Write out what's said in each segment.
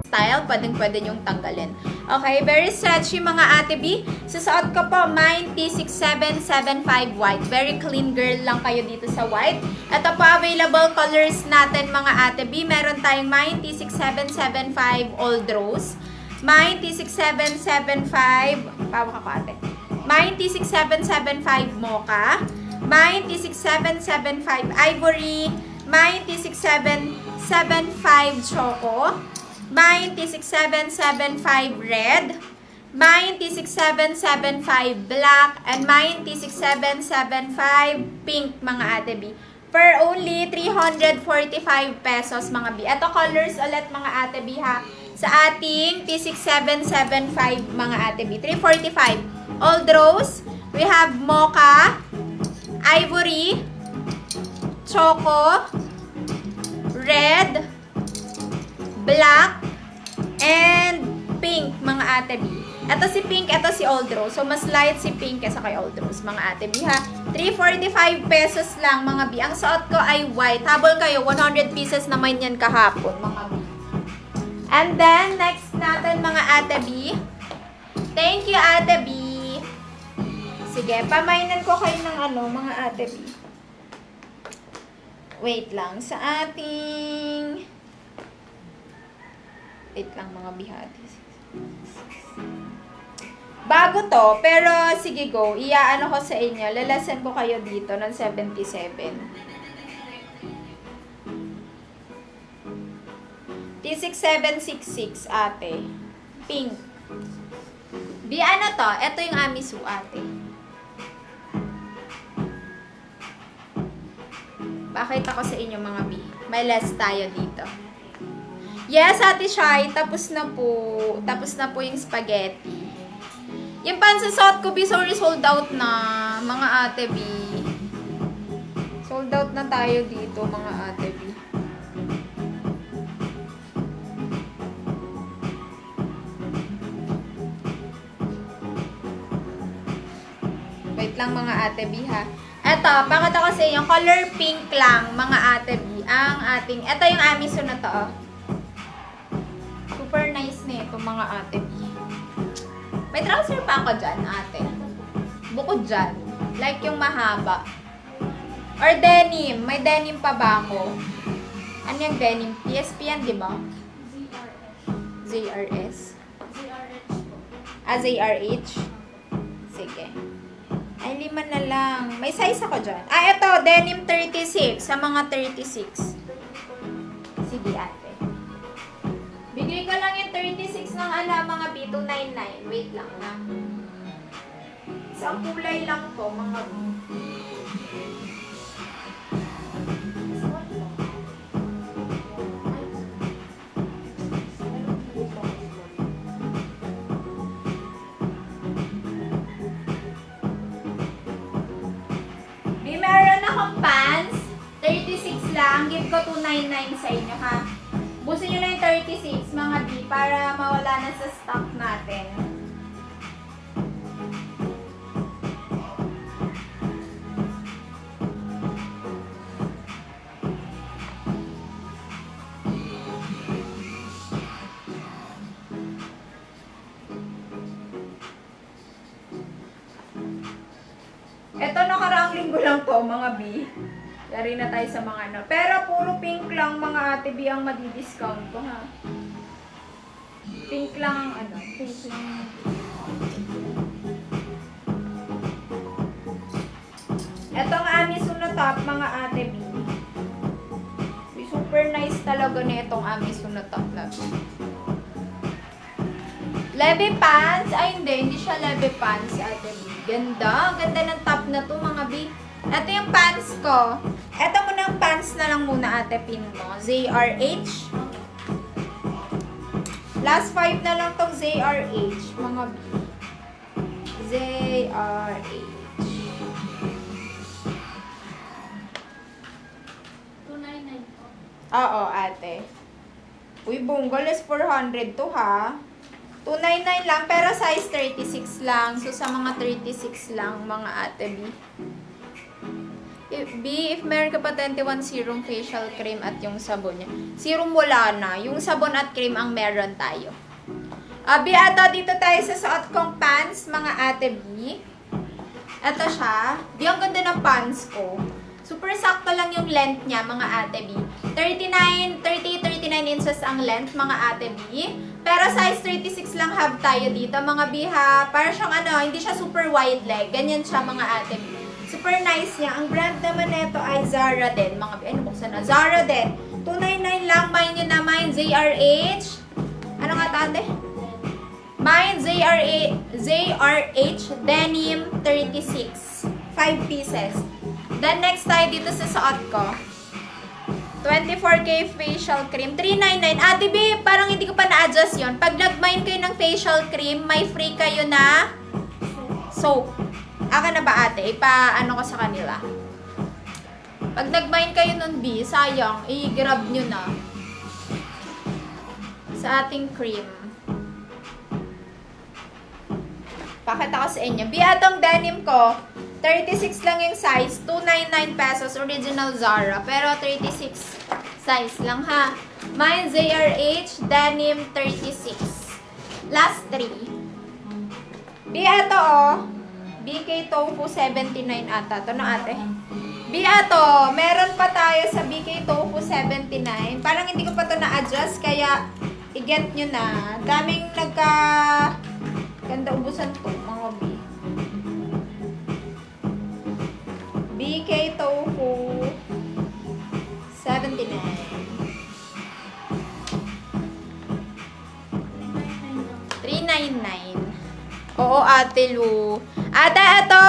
Style, pwedeng-pwede nyong tanggalin. Okay, very stretchy mga ate B. Susuot ko po, mine T6775 white. Very clean girl lang kayo dito sa white. Ito po, available colors natin mga ate B. Meron tayong mine T6775 Old Rose. Mine T6775, pawak ako ate. Mine T6775 Mocha. Mine T6775 Ivory. Mine T6775 Choco. Mine T6775 Red, Mine T6775 Black, and Mine T6775 Pink mga ate B. For only 345 pesos mga B. Ito colors ulit mga ate B ha. Sa ating T6775 mga ate B. 345. Old Rose, we have Mocha, Ivory, Choco, Red, Black, and Pink, mga ate B. Ito si Pink, ito si Old Rose. So, mas light si Pink kesa kay Old Rose, mga ate B, ha? 345 pesos lang, mga B. Ang suot ko ay white. Habol kayo, 100 pieces naman yan kahapon, mga B. And then, next natin, mga ate B. Thank you, ate B. Sige, pamainan ko kayo ng ano, mga ate B. Wait lang, sa ating... Wait lang mga bihati. Bago to, pero sige go. Iaano ko sa inyo. Lalasan ko kayo dito ng 77. T6766 ate. Pink. Bi ano to? Ito yung Amisu ate. Pakita ko sa inyo mga bi. May less tayo dito. Yes, Ate Shai, tapos na po. Tapos na po yung spaghetti. Yung pansusot ko, sorry, sold out na, mga ate B. Sold out na tayo dito, mga ate B. Wait lang, mga ate B, ha. Eto, pakita ko sa inyo, color pink lang, mga ate B. Ang ating, eto yung Amisu na to, oh. Super nice na ito, mga ate B. May trouser pa ako dyan, ate. Bukod dyan. Like yung mahaba. Or denim. May denim pa ba ako? Ano yung denim? PSP yan, di ba? ZRS. ZRH. Sige. Ay, 5 na lang. May size ako dyan. Ah, ito. Denim 36. Sa mga 36. Sige, ate. Bigay ko lang yung 36 ng mga B299. Wait lang na. Isang kulay lang to, mga B. Meron akong pants. 36 lang. Give ko 299 sa inyo, ha? Busin nyo na yung 36, mga B, para mawala na sa stock natin. Ito, nakaraang linggo lang to, mga B. Yari na tayo sa mga ano. Pero puro pink lang, mga ate B, ang madi-discount ko, ha. Pink lang ang ano. Pink lang. Etong Amisu na top, mga ate B. Super nice talaga na itong Amisu na top na to. Leve pants. Ay, hindi siya leve pants, ate B. Ganda. Ganda ng top na to, mga B. Ito yung pants ko. Ito muna ang pants na lang muna, ate, pin mo. ZRH. Last 5 na lang tong ZRH, mga B. ZRH. 299 po. Oo, ate. Uy, bunggol is 400 to, ha. 299 lang, pero size 36 lang. So, sa mga 36 lang, mga ate B. If meron ka pa 21 serum facial cream at yung sabon niya. Serum wala na. Yung sabon at cream ang meron tayo. B, ato dito tayo sa suot kong pants, mga ate B. Ito siya. Di, ang ganda ng pants ko. Super sakto lang yung length niya, mga ate B. 39 inches ang length, mga ate B. Pero size 36 lang have tayo dito, mga B ha. Para siyang hindi siya super wide leg. Ganyan siya, mga ate B. Super nice niya. Ang brand naman nito ay Zara din, mga B. Ano buksan na? Zara din. 299 lang. Mine yun na, mine ZRH. Ano nga tate? Mine ZRH Denim 36. 5 pieces. Then next tayo dito sa suot ko. 24K facial cream. 399. Ate B, parang hindi ko pa na-adjust yun. Pag nag-mine kayo ng facial cream, may free kayo na soap. Aka na ba ate? Ipa-ano ko sa kanila. Pag nag-mine kayo nun B, sayang, i-grab nyo na. Sa ating cream. Pakita ko sa inyo. B, atong denim ko, 36 lang yung size. 299 pesos. Original Zara. Pero 36 size lang ha. Mine ZRH Denim 36. Last 3. B, ato BK Tofu 79 ata. Ito na ate. B, ato. Meron pa tayo sa BK Tofu 79. Parang hindi ko pa to na-adjust. Kaya i-get nyo na. Daming ganda ubusan to, mga B. BK Tofu 79. 399. Oo, Ate Lu. Ate, ito!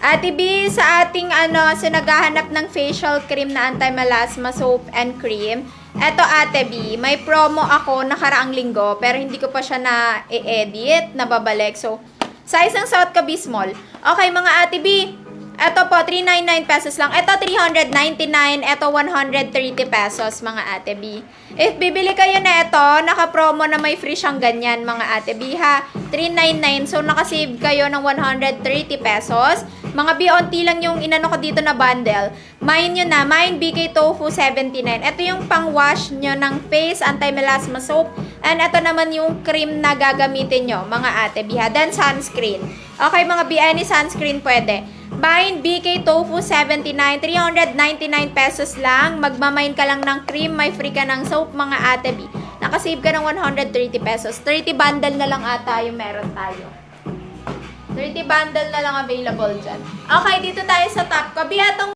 Ate B, sa ating sa naghahanap ng facial cream na anti-melasma soap and cream, eto Ate B, may promo ako nakaraang linggo, pero hindi ko pa siya na-edit, nababalik. So, size ng suot ko B small. Okay, mga Ate B, eto po, 399 pesos lang. Eto, 399. Eto, 130 pesos, mga Ate B. If bibili kayo na ito, naka-promo na may free siyang ganyan, mga Ate B, ha? 399. So, nakasave kayo ng 130 pesos. Mga B, onti lang yung inano ko dito na bundle. Mine yun na. Mine BK Tofu 79. Ito yung pang-wash nyo ng face, anti-melasma soap. And ito naman yung cream na gagamitin nyo, mga Ate B, ha? Then, sunscreen. Okay, mga B, any sunscreen pwede. Mine BK Tofu 79. 399 pesos lang. Magmamine ka lang ng cream. May free ka ng soap, mga Ate B. Nakasave ka ng 130 pesos. 30 bundle na lang ata yung meron tayo. 30 bundle na lang available dyan. Okay, dito tayo sa top ko. Biatong